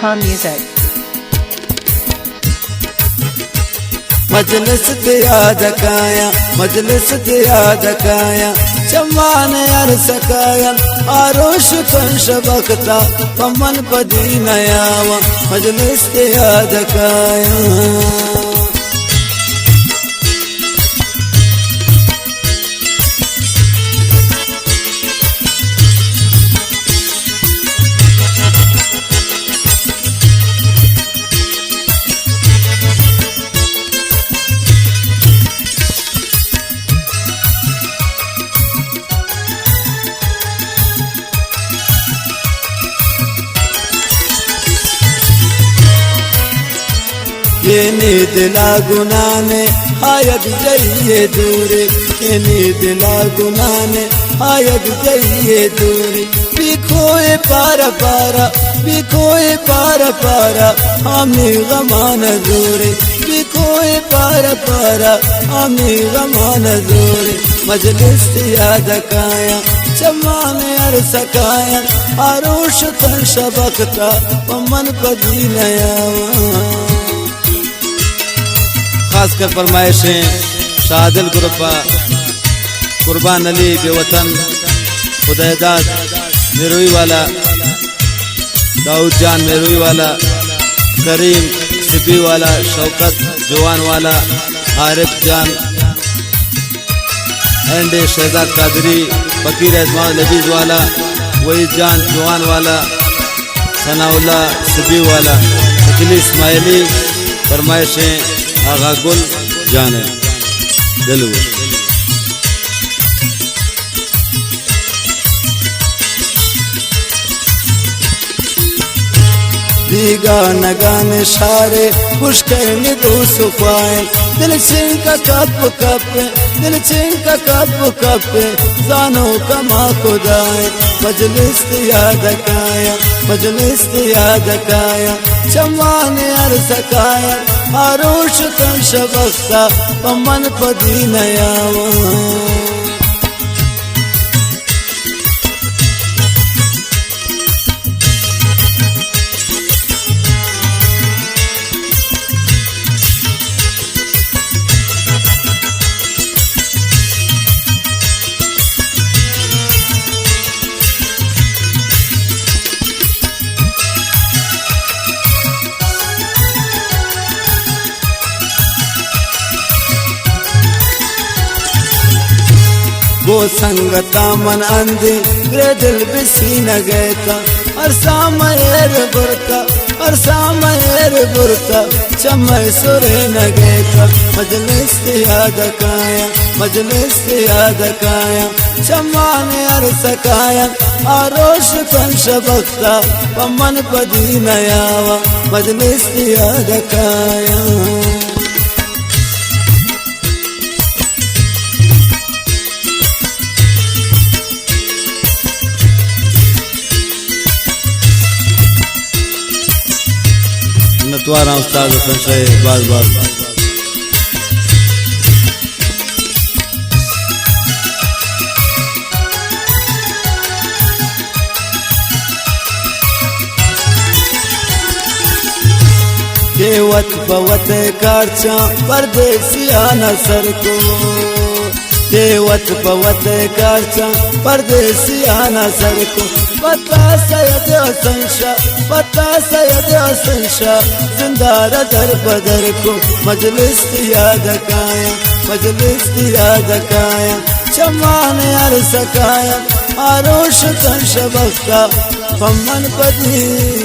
Music. मजलिस ते याद काया, मजलिस ते याद काया, चमान यार सकाया, आरोश कंश बखता पमन पदी नयावा, मजलिस ते याद काया। ये नींद लागुनाने आयग जाइए दूरे, ये नींद लागुनाने आयग जाइए दूरे, बिखोए पारा पारा, बिखोए पारा पारा, हमें गमान दूरे, बिखोए पारा पारा, हमें गमान दूरे। मजलिस याद काया, चमान यार सकाया, आरोश तन शबकता पमन पदी नयावा। खासकर फरमाइशें शादिल ग्रुपा, कुर्बान अली बेवतन, खुदैदाद मेरुई वाला, दाऊद जान मेरुई वाला, करीम सिबी वाला, शौकत जवान वाला, आरिफ जान एंड शहजाद कादरी, फकीर एजमान लबीज वाला, वही जान जवान वाला, सनाउल्ला सिबी वाला, अजली इस्माइली। फरमाइशें आगा गुल जाने दिलू। दीगा नगान शारे पुष्कर दो सुपाए, दिल सिंह का कप कप, दिल सिंह का कप कप, जानो कमा खुदाए। मजलिस याद काया, मजलिस याद काया, चमान यार सकाया, आरोश तन शबक्ता पमन पदी नयावा। वो संगता मन अंधे ग्रे दिल बिसी न गएता, अरसा मयर बुरता, अरसा मयर बुरता, चमय सुरे न गएता। मजलिस याद काया, मजलिस याद काया, चमान यार सकाया, आरोश कंश बख्ता पमन पदी नयावा, मजलिस याद काया। नतवारा उस्ताद संशय बार बार देवत बवत कारचा परदेसिया नसर को, देवत पवत कारचा परदेसिया नसर को, पता सयद संशा, पता सयद संशा, जिंदार दर बदर को। मजलिस याद काया, मजलिस याद काया, चमान यार सकाया, आरोश कंश बख्ता पमन पदी